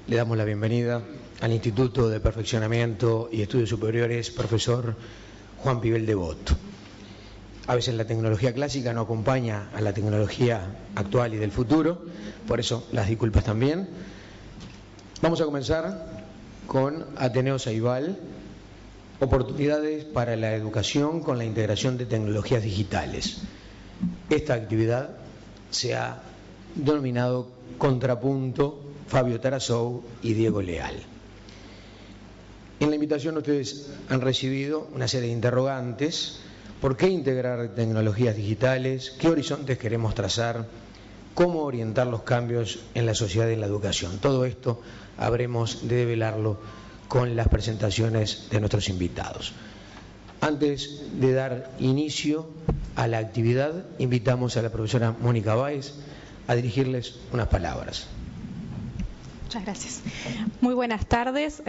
le damos la bienvenida al Instituto de Perfeccionamiento y Estudios Superiores, profesor Juan Pibel Devoto. A veces la tecnología clásica no acompaña a la tecnología actual y del futuro, por eso las disculpas también. Vamos a comenzar con Ateneo Ceibal, oportunidades para la educación con la integración de tecnologías digitales. Esta actividad se ha denominado Contrapunto Fabio Tarasou y Diego Leal. En la invitación ustedes han recibido una serie de interrogantes. ¿Por qué integrar tecnologías digitales? ¿Qué horizontes queremos trazar? ¿Cómo orientar los cambios en la sociedad y en la educación? Todo esto habremos de develarlo con las presentaciones de nuestros invitados. Antes de dar inicio a la actividad, invitamos a la profesora Mónica Báez a dirigirles unas palabras. Muchas gracias. Muy buenas tardes.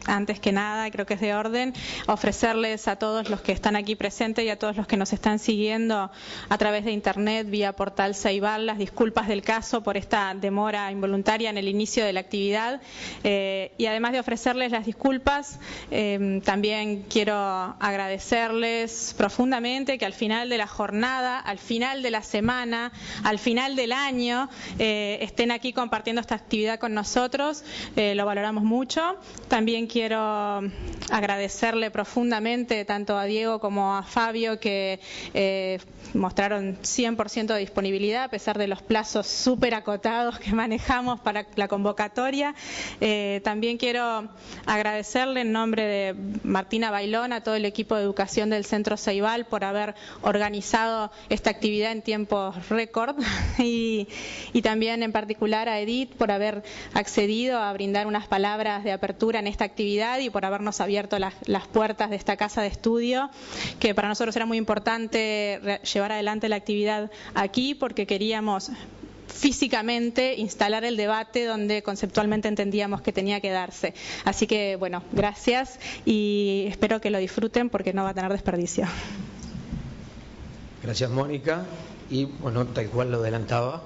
Antes que nada, creo que es de orden ofrecerles a todos los que están aquí presentes y a todos los que nos están siguiendo a través de internet, vía portal Ceibal, las disculpas del caso por esta demora involuntaria en el inicio de la actividad. Y además de ofrecerles las disculpas, también quiero agradecerles profundamente que al final de la jornada, al final de la semana, al final del año, estén aquí compartiendo esta actividad con nosotros. Lo valoramos mucho. También quiero agradecerle profundamente tanto a Diego como a Fabio que mostraron 100% de disponibilidad a pesar de los plazos súper acotados que manejamos para la convocatoria. También quiero agradecerle en nombre de Martina Bailón a todo el equipo de educación del Centro Ceibal por haber organizado esta actividad en tiempos récord y también en particular a Edith por haber accedido a brindar unas palabras de apertura en esta actividad y por habernos abierto las puertas de esta casa de estudio, que para nosotros era muy importante llevar adelante la actividad aquí porque queríamos físicamente instalar el debate donde conceptualmente entendíamos que tenía que darse. Así que, bueno, gracias y espero que lo disfruten porque no va a tener desperdicio. Gracias, Mónica. Y, bueno, tal cual lo adelantaba,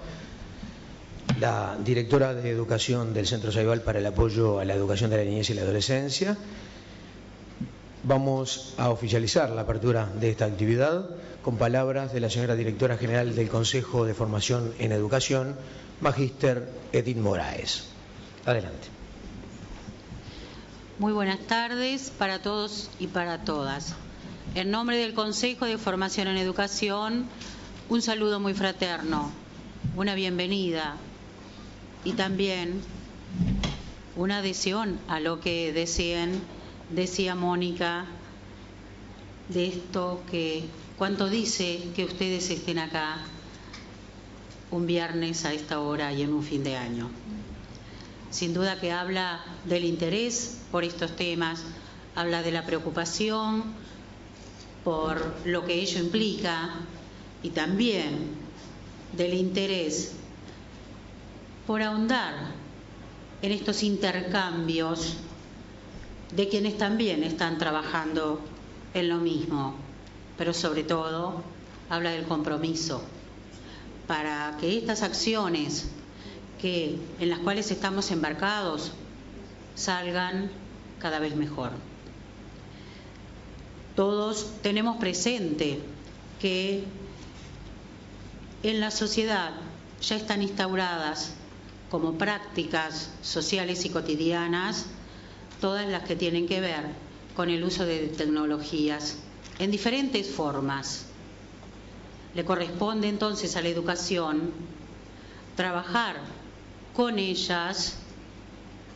la directora de Educación del Centro Ceibal para el apoyo a la educación de la niñez y la adolescencia. Vamos a oficializar la apertura de esta actividad con palabras de la señora directora general del Consejo de Formación en Educación, Magíster Edith Moraes. Adelante. Muy buenas tardes para todos y para todas. En nombre del Consejo de Formación en Educación, un saludo muy fraterno, una bienvenida y también una adhesión a lo que decía Mónica, de esto que cuánto dice que ustedes estén acá un viernes a esta hora y en un fin de año. Sin duda que habla del interés por estos temas, habla de la preocupación por lo que ello implica y también del interés por ahondar en estos intercambios de quienes también están trabajando en lo mismo, pero sobre todo habla del compromiso para que estas acciones en las cuales estamos embarcados salgan cada vez mejor. Todos tenemos presente que en la sociedad ya están instauradas como prácticas sociales y cotidianas todas las que tienen que ver con el uso de tecnologías en diferentes formas. Le corresponde entonces a la educación trabajar con ellas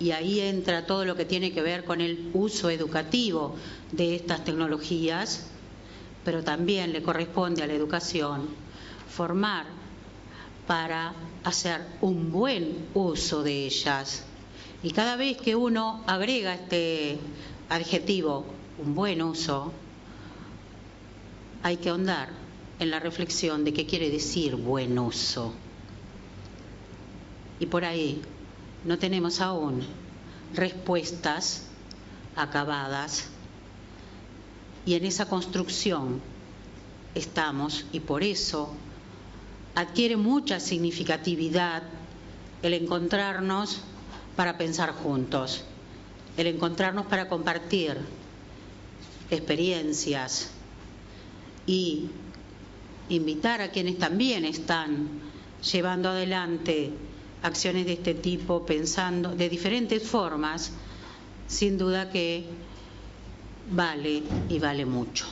y ahí entra todo lo que tiene que ver con el uso educativo de estas tecnologías, pero también le corresponde a la educación formar para hacer un buen uso de ellas. Y cada vez que uno agrega este adjetivo, un buen uso, hay que ahondar en la reflexión de qué quiere decir buen uso. Y por ahí no tenemos aún respuestas acabadas y en esa construcción estamos y por eso adquiere mucha significatividad el encontrarnos para pensar juntos, el encontrarnos para compartir experiencias y invitar a quienes también están llevando adelante acciones de este tipo, pensando de diferentes formas, sin duda que vale y vale mucho.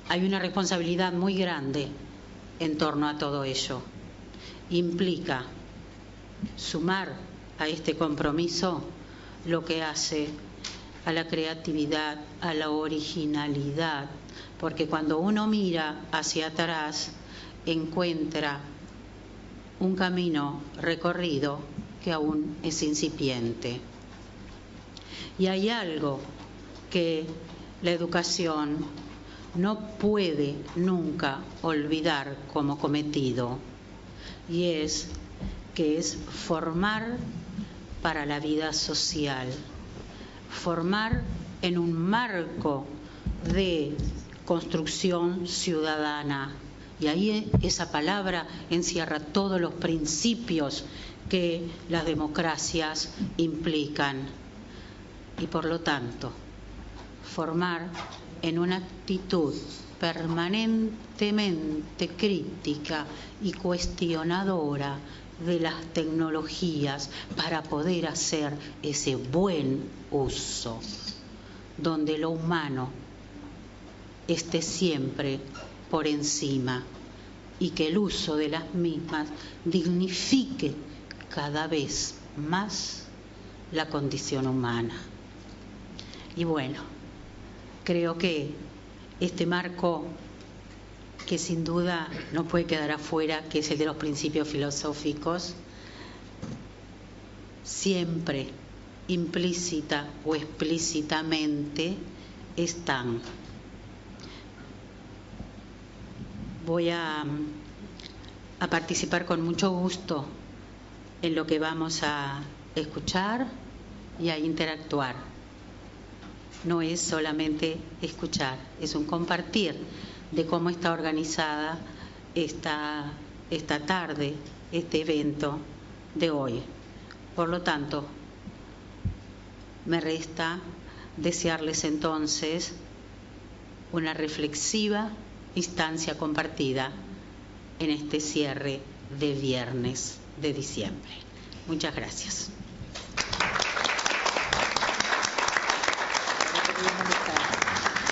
Hay una responsabilidad muy grande en torno a todo ello. Implica sumar a este compromiso lo que hace a la creatividad, a la originalidad, porque cuando uno mira hacia atrás encuentra un camino recorrido que aún es incipiente. Y hay algo que la educación no puede nunca olvidar como cometido, y es que es formar para la vida social, formar en un marco de construcción ciudadana. Y ahí esa palabra encierra todos los principios que las democracias implican. Y por lo tanto, formar en una actitud permanentemente crítica y cuestionadora de las tecnologías para poder hacer ese buen uso, donde lo humano esté siempre por encima y que el uso de las mismas dignifique cada vez más la condición humana. Y bueno, creo que este marco, que sin duda no puede quedar afuera, que es el de los principios filosóficos, siempre implícita o explícitamente están. Voy a participar con mucho gusto en lo que vamos a escuchar y a interactuar. No es solamente escuchar, es un compartir de cómo está organizada esta tarde, este evento de hoy. Por lo tanto, me resta desearles entonces una reflexiva instancia compartida en este cierre de viernes de diciembre. Muchas gracias.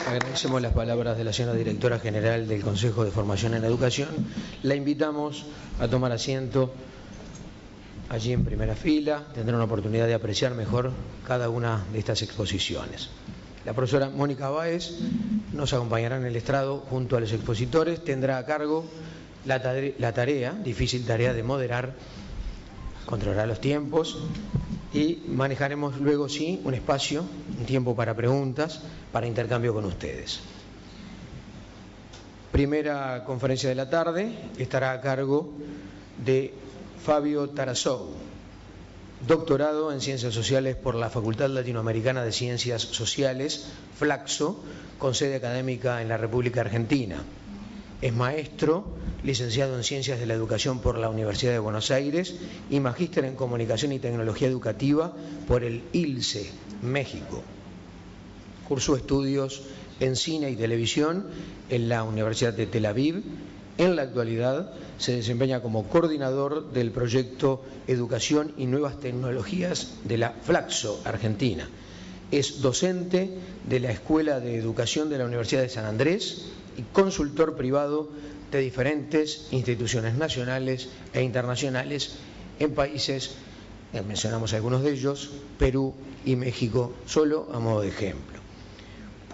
Agradecemos las palabras de la señora directora general del Consejo de Formación en Educación. La invitamos a tomar asiento allí en primera fila. Tendrá una oportunidad de apreciar mejor cada una de estas exposiciones. La profesora Mónica Báez nos acompañará en el estrado junto a los expositores. Tendrá a cargo la difícil tarea de moderar, controlará los tiempos y manejaremos luego sí un espacio, un tiempo para preguntas, para intercambio con ustedes. Primera conferencia de la tarde estará a cargo de Fabio Tarazou, doctorado en Ciencias Sociales por la Facultad Latinoamericana de Ciencias Sociales, Flaxo, con sede académica en la República Argentina. Es maestro, licenciado en Ciencias de la Educación por la Universidad de Buenos Aires y magíster en Comunicación y Tecnología Educativa por el ILSE, México. Cursó estudios en Cine y Televisión en la Universidad de Tel Aviv. En la actualidad se desempeña como coordinador del proyecto Educación y Nuevas Tecnologías de la Flaxo, Argentina. Es docente de la Escuela de Educación de la Universidad de San Andrés y consultor privado de diferentes instituciones nacionales e internacionales en países, mencionamos algunos de ellos, Perú y México, solo a modo de ejemplo.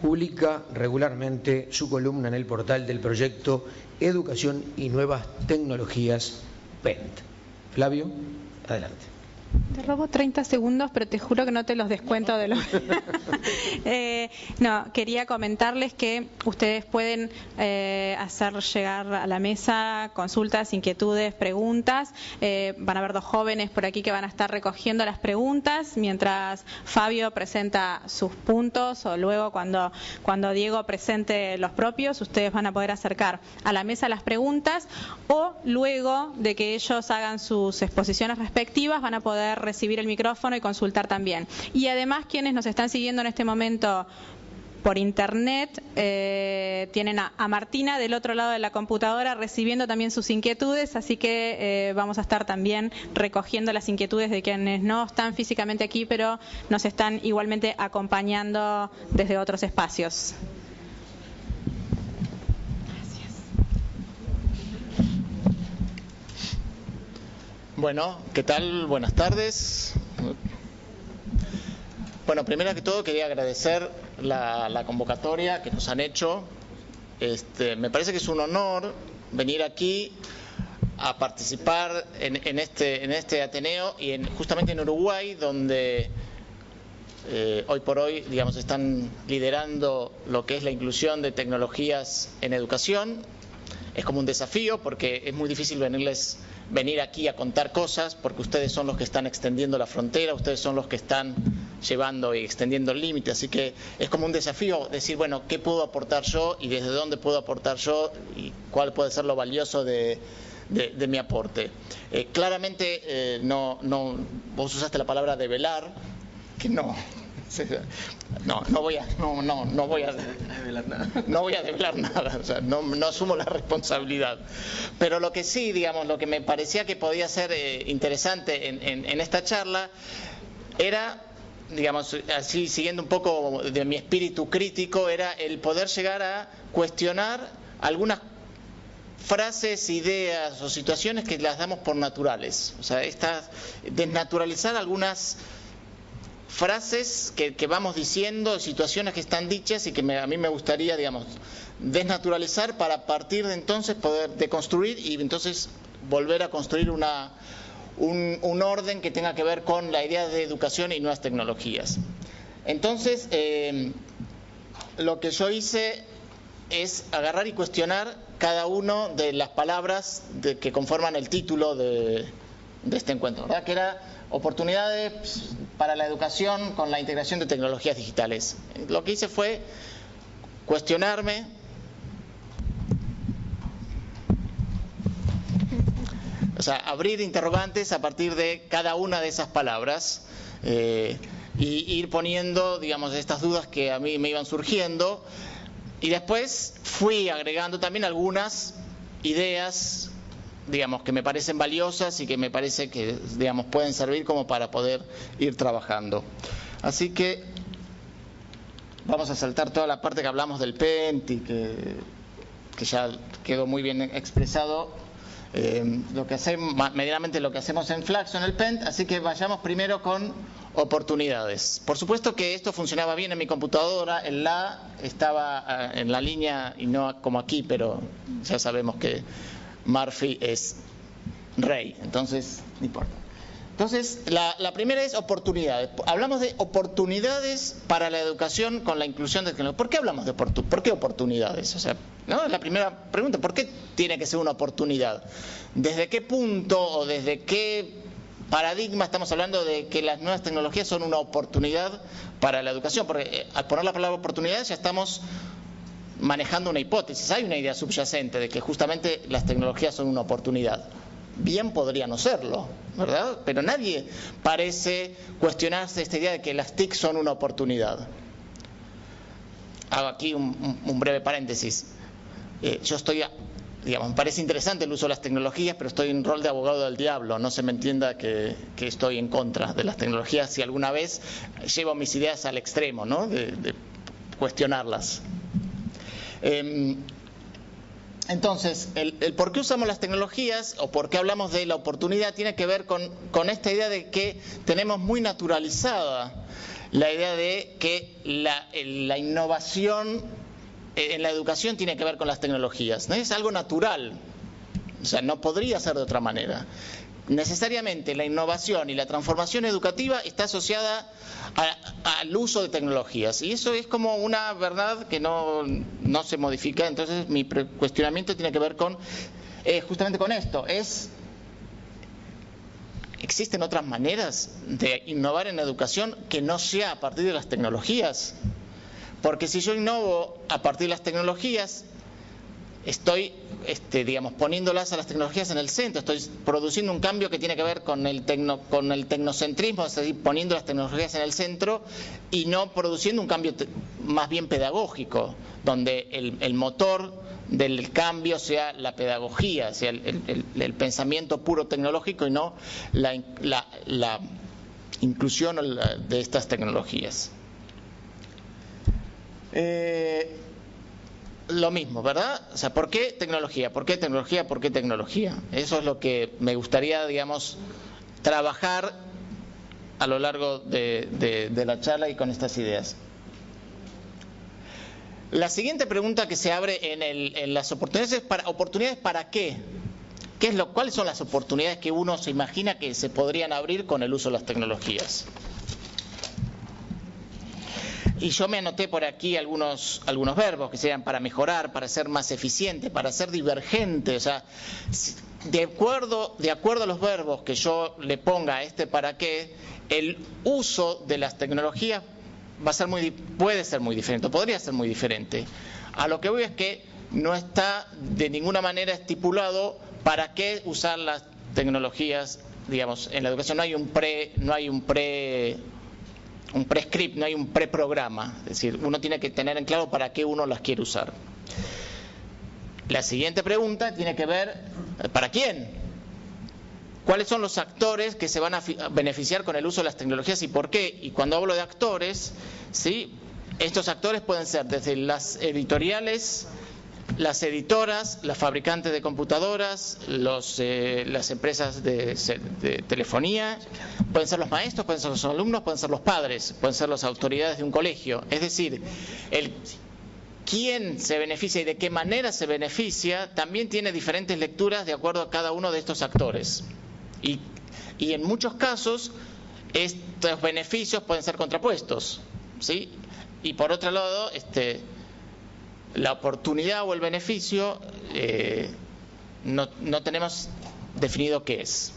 Publica regularmente su columna en el portal del proyecto Educación y Nuevas Tecnologías PENT. Flavio, adelante. Te robo 30 segundos, pero te juro que no te los descuento de los... No, quería comentarles que ustedes pueden hacer llegar a la mesa consultas, inquietudes, preguntas. Van a haber dos jóvenes por aquí que van a estar recogiendo las preguntas mientras Fabio presenta sus puntos, o luego cuando Diego presente los propios, ustedes van a poder acercar a la mesa las preguntas, o luego de que ellos hagan sus exposiciones respectivas van a poder recibir el micrófono y consultar también. Y además quienes nos están siguiendo en este momento por internet, tienen a Martina del otro lado de la computadora recibiendo también sus inquietudes, así que vamos a estar también recogiendo las inquietudes de quienes no están físicamente aquí, pero nos están igualmente acompañando desde otros espacios. Gracias. Bueno, ¿qué tal? Buenas tardes. Bueno, primero que todo quería agradecer la convocatoria que nos han hecho. Me parece que es un honor venir aquí a participar en este Ateneo y justamente en Uruguay, donde hoy por hoy, digamos, están liderando lo que es la inclusión de tecnologías en educación. Es como un desafío porque es muy difícil venir aquí a contar cosas, porque ustedes son los que están extendiendo la frontera, ustedes son los que están llevando y extendiendo el límite, así que es como un desafío decir, bueno, ¿qué puedo aportar yo y desde dónde puedo aportar yo y cuál puede ser lo valioso de mi aporte? Claramente vos usaste la palabra develar, que no voy a develar nada, o sea, no asumo la responsabilidad. Pero lo que sí, digamos, lo que me parecía que podía ser interesante en esta charla era, digamos, así siguiendo un poco de mi espíritu crítico, era el poder llegar a cuestionar algunas frases, ideas o situaciones que las damos por naturales. O sea, desnaturalizar algunas frases que vamos diciendo, situaciones que están dichas y que a mí me gustaría, digamos, desnaturalizar para a partir de entonces poder deconstruir y entonces volver a construir un orden que tenga que ver con la idea de educación y nuevas tecnologías. Entonces, lo que yo hice es agarrar y cuestionar cada una de las palabras que conforman el título de este encuentro, ¿verdad? Que era oportunidades para la educación con la integración de tecnologías digitales. Lo que hice fue cuestionarme abrir interrogantes a partir de cada una de esas palabras y ir poniendo, digamos, estas dudas que a mí me iban surgiendo, y después fui agregando también algunas ideas, digamos, que me parecen valiosas y que me parece que, digamos, pueden servir como para poder ir trabajando. Así que vamos a saltar toda la parte que hablamos del PENT y que ya quedó muy bien expresado. Medianamente lo que hacemos en Flaxo, en el PENT, así que vayamos primero con oportunidades. Por supuesto que esto funcionaba bien en mi computadora, el la estaba en la línea y no como aquí, pero ya sabemos que Murphy es rey, entonces no importa. Entonces, la primera es oportunidades. Hablamos de oportunidades para la educación con la inclusión de tecnología. ¿Por qué hablamos de ¿por qué oportunidades? O sea, ¿no? La primera pregunta, ¿por qué tiene que ser una oportunidad? ¿Desde qué punto o desde qué paradigma estamos hablando de que las nuevas tecnologías son una oportunidad para la educación? Porque al poner la palabra oportunidades ya estamos manejando una hipótesis. Hay una idea subyacente de que justamente las tecnologías son una oportunidad. Bien podría no serlo, ¿verdad? Pero nadie parece cuestionarse esta idea de que las TIC son una oportunidad. Hago aquí un breve paréntesis. Yo estoy, digamos, me parece interesante el uso de las tecnologías, pero estoy en rol de abogado del diablo. No se me entienda que estoy en contra de las tecnologías si alguna vez llevo mis ideas al extremo, ¿no? De cuestionarlas. Entonces, el por qué usamos las tecnologías o por qué hablamos de la oportunidad tiene que ver con esta idea de que tenemos muy naturalizada la idea de que la innovación en la educación tiene que ver con las tecnologías, ¿no? Es algo natural, o sea, no podría ser de otra manera. Necesariamente la innovación y la transformación educativa está asociada al uso de tecnologías, y eso es como una verdad que no se modifica. Entonces mi cuestionamiento tiene que ver con justamente con esto. ¿Existen otras maneras de innovar en educación que no sea a partir de las tecnologías? Porque si yo innovo a partir de las tecnologías, estoy digamos, poniéndolas a las tecnologías en el centro, estoy produciendo un cambio que tiene que ver con el tecnocentrismo, es decir, poniendo las tecnologías en el centro y no produciendo un cambio más bien pedagógico, donde el motor del cambio sea la pedagogía, sea el pensamiento puro tecnológico y no la inclusión de estas tecnologías. Lo mismo, ¿verdad? O sea, ¿por qué tecnología? ¿Por qué tecnología? ¿Por qué tecnología? Eso es lo que me gustaría, digamos, trabajar a lo largo de la charla y con estas ideas. La siguiente pregunta que se abre en las oportunidades es ¿oportunidades para qué? ¿Cuáles son las oportunidades que uno se imagina que se podrían abrir con el uso de las tecnologías? Y yo me anoté por aquí algunos verbos que sean para mejorar, para ser más eficiente, para ser divergente. O sea, de acuerdo a los verbos que yo le ponga a para qué, el uso de las tecnologías puede ser muy diferente, podría ser muy diferente. A lo que voy es que no está de ninguna manera estipulado para qué usar las tecnologías, digamos, en la educación. No hay un prescript, no hay un preprograma. Es decir, uno tiene que tener en claro para qué uno las quiere usar. La siguiente pregunta tiene que ver, ¿para quién? ¿Cuáles son los actores que se van a beneficiar con el uso de las tecnologías y por qué? Y cuando hablo de actores, ¿sí? Estos actores pueden ser desde las editoriales, las editoras, las fabricantes de computadoras, las empresas de telefonía, pueden ser los maestros, pueden ser los alumnos, pueden ser los padres, pueden ser las autoridades de un colegio. Es decir, quién se beneficia y de qué manera se beneficia también tiene diferentes lecturas de acuerdo a cada uno de estos actores. Y en muchos casos estos beneficios pueden ser contrapuestos, ¿sí? Y por otro lado, la oportunidad o el beneficio no tenemos definido qué es.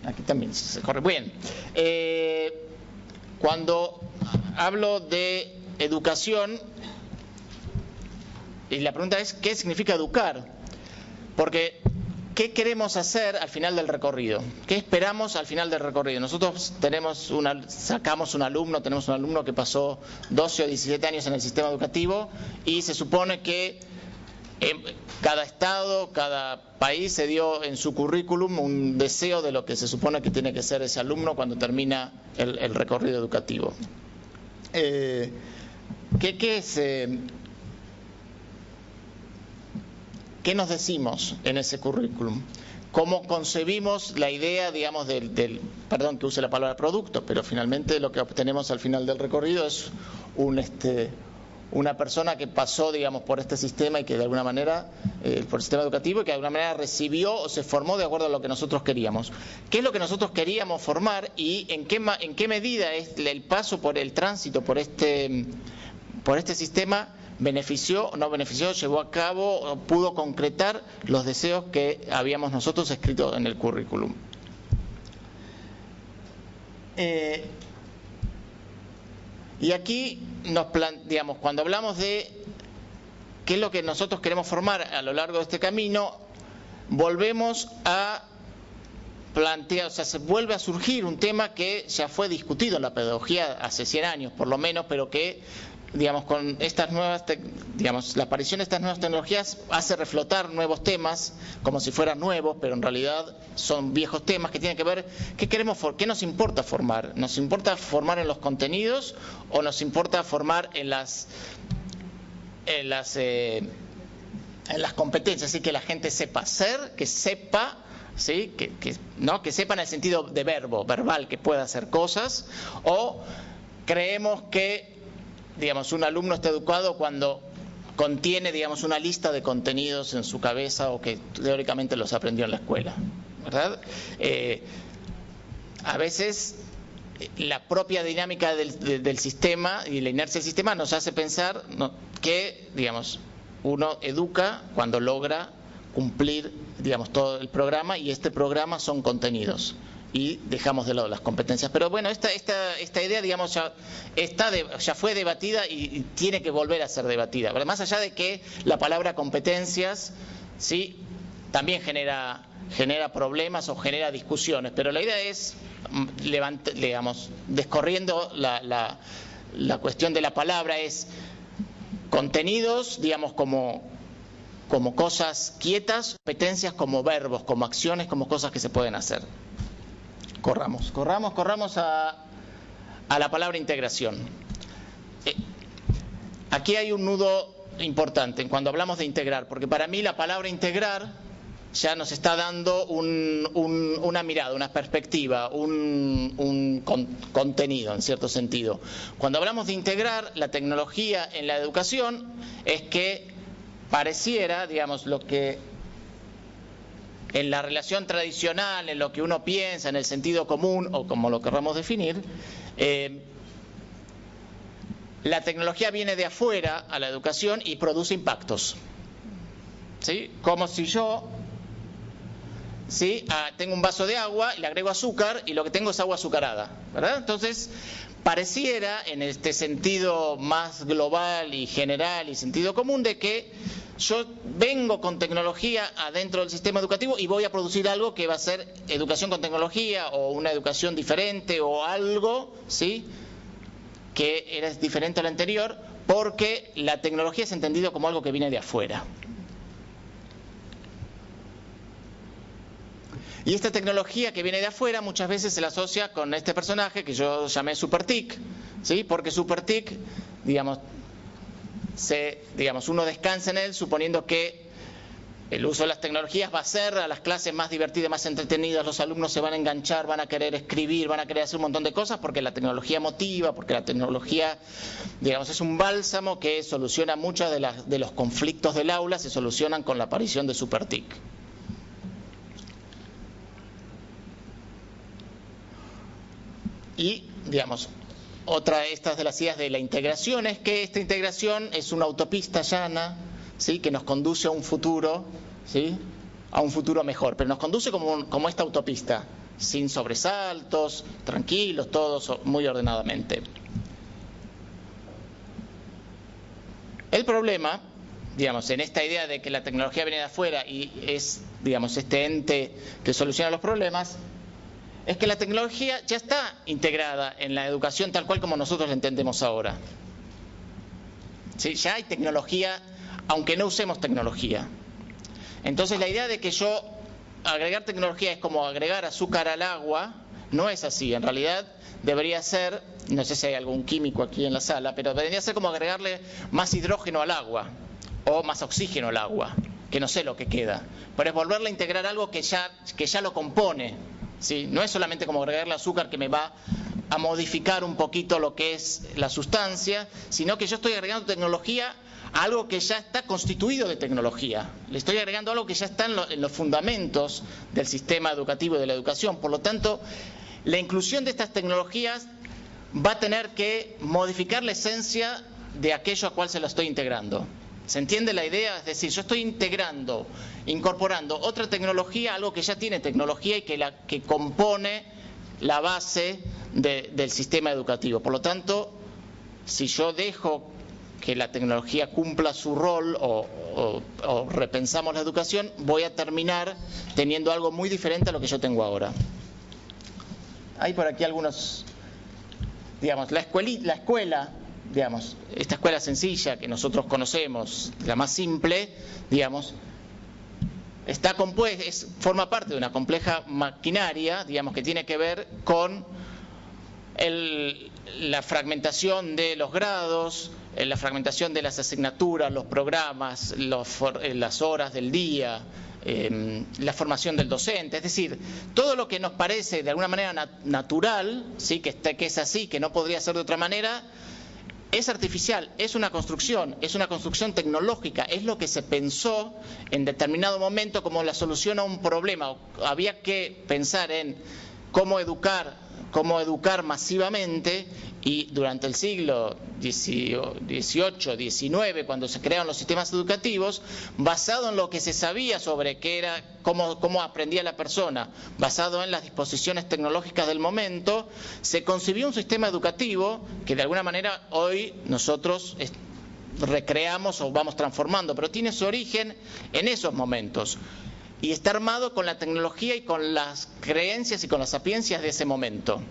Aquí también se corre. Bien. Cuando hablo de educación, y la pregunta es, ¿qué significa educar? Porque, ¿qué queremos hacer al final del recorrido? ¿Qué esperamos al final del recorrido? Nosotros tenemos tenemos un alumno que pasó 12 o 17 años en el sistema educativo y se supone que cada estado, cada país se dio en su currículum un deseo de lo que se supone que tiene que ser ese alumno cuando termina el recorrido educativo. ¿Qué nos decimos en ese currículum? ¿Cómo concebimos la idea, digamos, perdón que use la palabra producto, pero finalmente lo que obtenemos al final del recorrido es una persona que pasó, digamos, por este sistema y que de alguna manera, por el sistema educativo, y que de alguna manera recibió o se formó de acuerdo a lo que nosotros queríamos? ¿Qué es lo que nosotros queríamos formar y en qué medida es el paso por el tránsito por este sistema benefició o no benefició, llevó a cabo o pudo concretar los deseos que habíamos nosotros escrito en el currículum? Y aquí digamos, cuando hablamos de qué es lo que nosotros queremos formar a lo largo de este camino, volvemos a plantear, o sea, se vuelve a surgir un tema que ya fue discutido en la pedagogía hace 100 años por lo menos, pero que, digamos, con estas nuevas, la aparición de estas nuevas tecnologías hace reflotar nuevos temas como si fueran nuevos, pero en realidad son viejos temas que tienen que ver qué nos importa formar. ¿Nos importa formar en los contenidos o nos importa formar en las competencias? Así que la gente sepa ser, que sepa, ¿sí? Que sepa en el sentido de verbal, que pueda hacer cosas, o creemos que, digamos, un alumno está educado cuando contiene, digamos, una lista de contenidos en su cabeza o que teóricamente los aprendió en la escuela, ¿verdad? A veces la propia dinámica del sistema y la inercia del sistema nos hace pensar que, digamos, uno educa cuando logra cumplir, digamos, todo el programa, y este programa son contenidos. y dejamos de lado las competencias. Pero bueno, esta idea, digamos, ya fue debatida y tiene que volver a ser debatida. Pero más allá de que la palabra competencias, sí, también genera problemas o genera discusiones, pero la idea es, digamos, descorriendo la cuestión de la palabra, es contenidos, digamos, como cosas quietas, competencias como verbos, como acciones, como cosas que se pueden hacer. Corramos a la palabra integración. Aquí hay un nudo importante cuando hablamos de integrar, porque para mí la palabra integrar ya nos está dando una mirada, una perspectiva, un contenido en cierto sentido. Cuando hablamos de integrar la tecnología en la educación, es que pareciera, digamos, lo que en la relación tradicional, en lo que uno piensa, en el sentido común, o como lo querramos definir, la tecnología viene de afuera a la educación y produce impactos. ¿Sí? Como si yo, ¿sí?, tengo un vaso de agua y le agrego azúcar y lo que tengo es agua azucarada, ¿verdad? Entonces, pareciera, en este sentido más global y general y sentido común, de que yo vengo con tecnología adentro del sistema educativo y voy a producir algo que va a ser educación con tecnología o una educación diferente o algo, ¿sí?, que era diferente a lo anterior, porque la tecnología es entendido como algo que viene de afuera. Y esta tecnología que viene de afuera muchas veces se la asocia con este personaje que yo llamé SuperTIC, ¿sí? Porque SuperTIC, digamos, uno descansa en él suponiendo que el uso de las tecnologías va a hacer a las clases más divertidas, más entretenidas, los alumnos se van a enganchar, van a querer escribir, van a querer hacer un montón de cosas porque la tecnología motiva, porque la tecnología, digamos, es un bálsamo que soluciona muchos de los conflictos del aula, se solucionan con la aparición de SuperTIC. Y, digamos, otra de estas de las ideas de la integración es que esta integración es una autopista llana, ¿sí?, que nos conduce a un futuro, ¿sí?, a un futuro mejor, pero nos conduce como esta autopista, sin sobresaltos, tranquilos, todos muy ordenadamente. El problema, digamos, en esta idea de que la tecnología viene de afuera y es, digamos, este ente que soluciona los problemas, es que la tecnología ya está integrada en la educación tal cual como nosotros la entendemos ahora. ¿Sí? Ya hay tecnología, aunque no usemos tecnología. Entonces la idea de que yo agregar tecnología es como agregar azúcar al agua, no es así. En realidad debería ser, no sé si hay algún químico aquí en la sala, pero debería ser como agregarle más hidrógeno al agua o más oxígeno al agua, que no sé lo que queda. Pero es volverle a integrar algo que ya lo compone. ¿Sí? No es solamente como agregarle azúcar que me va a modificar un poquito lo que es la sustancia, sino que yo estoy agregando tecnología a algo que ya está constituido de tecnología. Le estoy agregando algo que ya está en los fundamentos del sistema educativo y de la educación. Por lo tanto, la inclusión de estas tecnologías va a tener que modificar la esencia de aquello a cual se lo estoy integrando. ¿Se entiende la idea? Es decir, yo estoy incorporando otra tecnología, algo que ya tiene tecnología y que compone la base del sistema educativo. Por lo tanto, si yo dejo que la tecnología cumpla su rol o repensamos la educación, voy a terminar teniendo algo muy diferente a lo que yo tengo ahora. Hay por aquí algunos, digamos, la escuela, digamos, esta escuela sencilla que nosotros conocemos, la más simple, digamos, está compuesta, forma parte de una compleja maquinaria, digamos, que tiene que ver con la fragmentación de los grados, la fragmentación de las asignaturas, los programas, las horas del día, la formación del docente, es decir, todo lo que nos parece de alguna manera natural, ¿sí?, que es así, que no podría ser de otra manera, es artificial, es una construcción tecnológica, es lo que se pensó en determinado momento como la solución a un problema. Había que pensar en cómo educar cómo educar masivamente, y durante el siglo XVIII, XIX, cuando se crearon los sistemas educativos, basado en lo que se sabía sobre qué era, cómo aprendía la persona, basado en las disposiciones tecnológicas del momento, se concibió un sistema educativo que de alguna manera hoy nosotros recreamos o vamos transformando, pero tiene su origen en esos momentos y está armado con la tecnología y con las creencias y con las sapiencias de ese momento.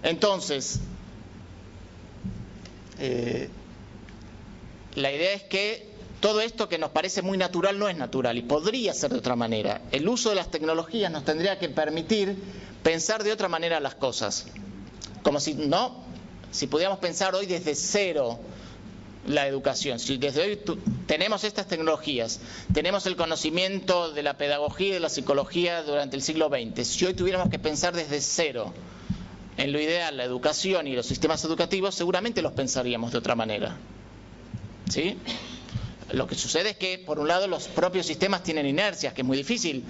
Entonces, la idea es que todo esto que nos parece muy natural no es natural y podría ser de otra manera. El uso de las tecnologías nos tendría que permitir pensar de otra manera las cosas. Como si pudiéramos pensar hoy desde cero la educación. Si desde hoy tenemos estas tecnologías, tenemos el conocimiento de la pedagogía y de la psicología durante el siglo XX, si hoy tuviéramos que pensar desde cero en lo ideal la educación y los sistemas educativos, seguramente los pensaríamos de otra manera. ¿Sí? Lo que sucede es que, por un lado, los propios sistemas tienen inercias, que es muy difícil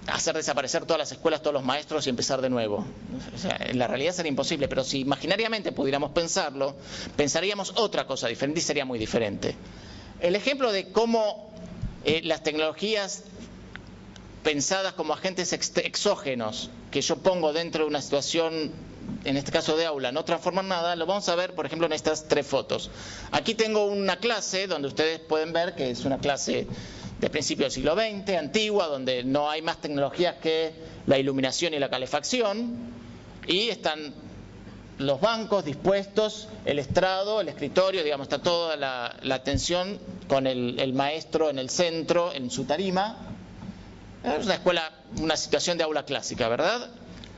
hacer desaparecer todas las escuelas, todos los maestros y empezar de nuevo. O sea, en la realidad sería imposible, pero si imaginariamente pudiéramos pensarlo, pensaríamos otra cosa diferente y sería muy diferente. El ejemplo de cómo las tecnologías pensadas como agentes exógenos que yo pongo dentro de una situación, en este caso de aula, no transforman nada, lo vamos a ver, por ejemplo, en estas 3 fotos. Aquí tengo una clase donde ustedes pueden ver que es una clase de principio del siglo XX, antigua, donde no hay más tecnologías que la iluminación y la calefacción, y están los bancos dispuestos, el estrado, el escritorio, digamos, está toda la atención con el maestro en el centro, en su tarima. Es una escuela, una situación de aula clásica, ¿verdad?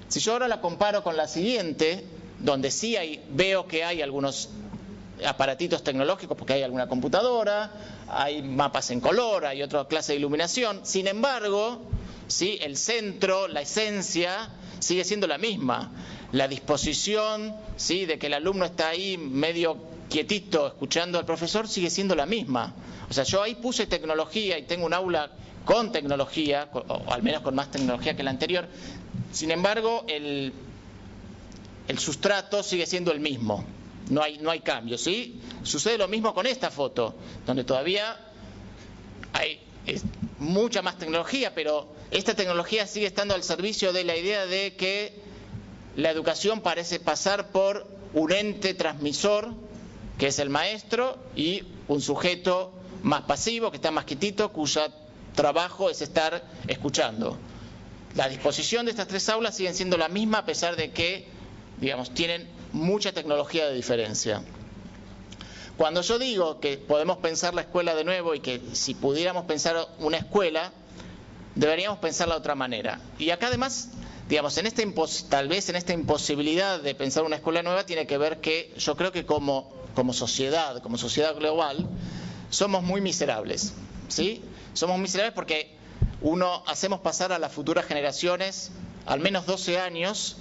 Si yo ahora la comparo con la siguiente, donde sí veo que hay algunos aparatitos tecnológicos, porque hay alguna computadora, hay mapas en color, hay otra clase de iluminación. Sin embargo, ¿sí?, el centro, la esencia, sigue siendo la misma. La disposición, ¿sí?, de que el alumno está ahí medio quietito escuchando al profesor, sigue siendo la misma. O sea, yo ahí puse tecnología y tengo un aula con tecnología, o al menos con más tecnología que la anterior. Sin embargo, el sustrato sigue siendo el mismo. No hay cambio, ¿sí? Sucede lo mismo con esta foto, donde todavía hay mucha más tecnología, pero esta tecnología sigue estando al servicio de la idea de que la educación parece pasar por un ente transmisor, que es el maestro, y un sujeto más pasivo, que está más quietito, cuya trabajo es estar escuchando. La disposición de estas 3 aulas siguen siendo la misma, a pesar de que, digamos, tienen mucha tecnología de diferencia. Cuando yo digo que podemos pensar la escuela de nuevo y que si pudiéramos pensar una escuela, deberíamos pensarla de otra manera. Y acá además, digamos, tal vez en esta imposibilidad de pensar una escuela nueva tiene que ver que yo creo que como sociedad global, somos muy miserables, ¿sí? Somos miserables porque hacemos pasar a las futuras generaciones al menos 12 años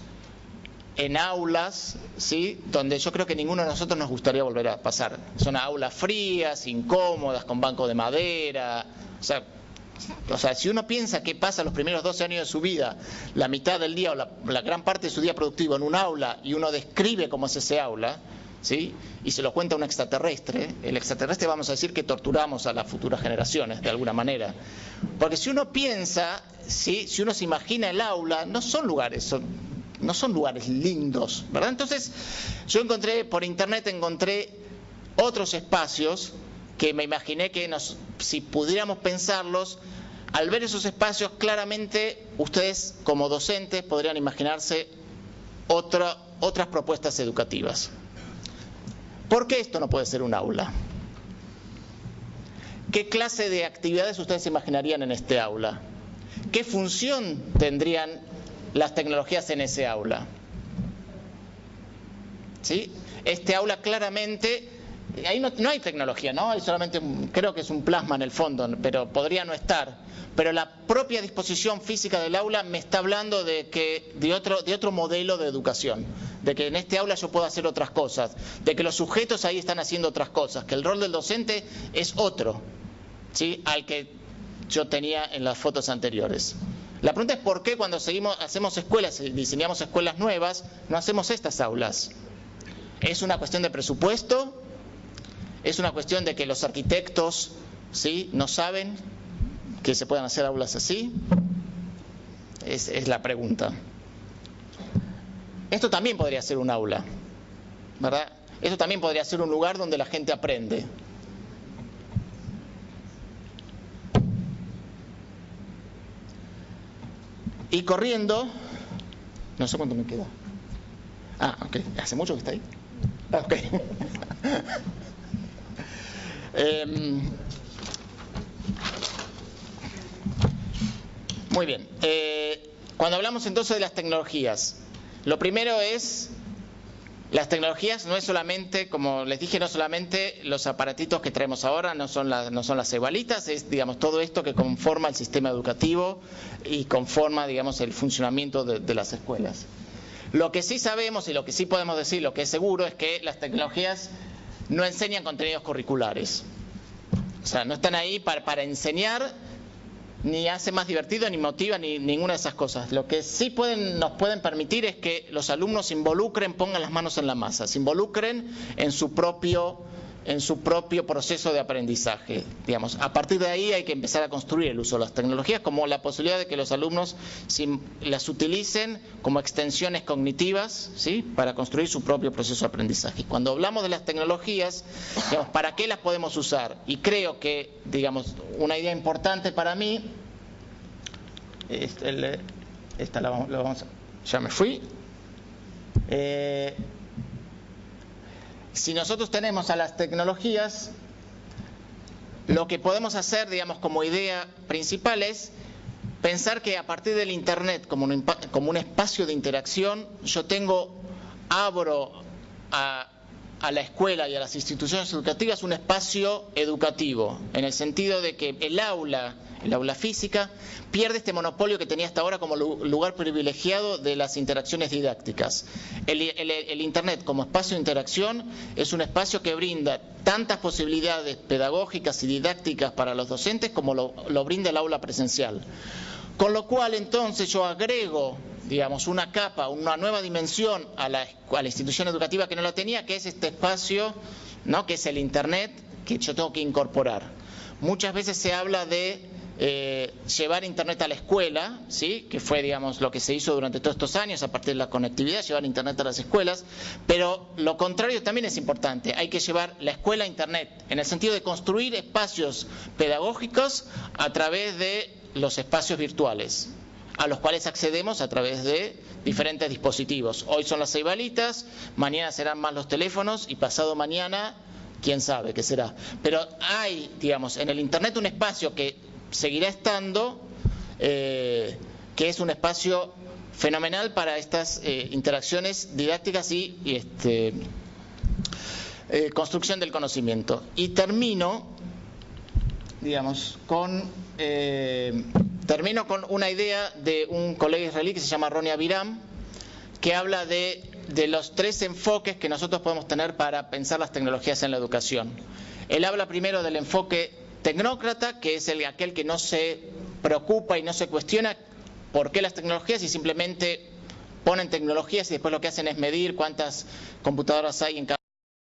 en aulas, ¿sí?, donde yo creo que ninguno de nosotros nos gustaría volver a pasar. Son aulas frías, incómodas, con bancos de madera. O sea, si uno piensa que pasa los primeros 12 años de su vida, la mitad del día o la gran parte de su día productivo en un aula, y uno describe cómo es ese aula, ¿sí?, y se lo cuenta a un extraterrestre, el extraterrestre, vamos a decir que torturamos a las futuras generaciones de alguna manera. Porque si uno piensa, ¿sí?, si uno se imagina el aula, no son lugares lindos, ¿verdad? Entonces, yo por internet encontré otros espacios que me imaginé que si pudiéramos pensarlos, al ver esos espacios, claramente ustedes como docentes podrían imaginarse otras propuestas educativas. ¿Por qué esto no puede ser un aula? ¿Qué clase de actividades ustedes se imaginarían en este aula? ¿Qué función tendrían las tecnologías en ese aula? ¿Sí? Este aula claramente, ahí no hay tecnología, ¿no? Hay solamente, creo que es un plasma en el fondo, pero podría no estar. Pero la propia disposición física del aula me está hablando de otro modelo de educación, de que en este aula yo puedo hacer otras cosas, de que los sujetos ahí están haciendo otras cosas, que el rol del docente es otro, ¿sí?, al que yo tenía en las fotos anteriores. La pregunta es por qué cuando hacemos escuelas y diseñamos escuelas nuevas, no hacemos estas aulas. ¿Es una cuestión de presupuesto? ¿Es una cuestión de que los arquitectos, ¿sí?, no saben que se puedan hacer aulas así? Es la pregunta. Esto también podría ser un aula, ¿verdad? Esto también podría ser un lugar donde la gente aprende. Y corriendo, no sé cuánto me queda. Ah, ok. ¿Hace mucho que está ahí? Ah, ok. Muy bien. Cuando hablamos entonces de las tecnologías, lo primero es, las tecnologías no es solamente, como les dije, no solamente los aparatitos que traemos ahora, no son las cebalitas, es, digamos, todo esto que conforma el sistema educativo y conforma, digamos, el funcionamiento de las escuelas. Lo que sí sabemos y lo que sí podemos decir, lo que es seguro, es que las tecnologías no enseñan contenidos curriculares. O sea, no están ahí para enseñar, ni hace más divertido, ni motiva, ni ninguna de esas cosas. Lo que sí nos pueden permitir es que los alumnos se involucren, pongan las manos en la masa, se involucren en su propio proceso de aprendizaje. Digamos, a partir de ahí hay que empezar a construir el uso de las tecnologías como la posibilidad de que los alumnos las utilicen como extensiones cognitivas, ¿sí?, para construir su propio proceso de aprendizaje. Cuando hablamos de las tecnologías, digamos, ¿para qué las podemos usar? Y creo que, digamos, una idea importante para mí, esta la vamos a, ya me fui. Si nosotros tenemos a las tecnologías, lo que podemos hacer, digamos, como idea principal es pensar que a partir del Internet como un espacio de interacción, yo abro a la escuela y a las instituciones educativas un espacio educativo, en el sentido de que el aula física pierde este monopolio que tenía hasta ahora como lugar privilegiado de las interacciones didácticas. El Internet como espacio de interacción es un espacio que brinda tantas posibilidades pedagógicas y didácticas para los docentes como lo brinda el aula presencial. Con lo cual, entonces, yo agrego, digamos, una capa, una nueva dimensión a la institución educativa que no la tenía, que es este espacio, ¿no?, que es el Internet, que yo tengo que incorporar. Muchas veces se habla de llevar Internet a la escuela, ¿sí?, que fue, digamos, lo que se hizo durante todos estos años a partir de la conectividad, llevar Internet a las escuelas, pero lo contrario también es importante. Hay que llevar la escuela a Internet, en el sentido de construir espacios pedagógicos a través de los espacios virtuales, a los cuales accedemos a través de diferentes dispositivos. Hoy son las cebalitas, mañana serán más los teléfonos y pasado mañana, quién sabe qué será. Pero hay, digamos, en el Internet un espacio que seguirá estando, que es un espacio fenomenal para estas interacciones didácticas y construcción del conocimiento. Y termino, digamos, con una idea de un colega israelí que se llama Ronnie Aviram, que habla de los tres enfoques que nosotros podemos tener para pensar las tecnologías en la educación. Él habla primero del enfoque tecnócrata, que es aquel que no se preocupa y no se cuestiona por qué las tecnologías y simplemente ponen tecnologías y después lo que hacen es medir cuántas computadoras hay en cada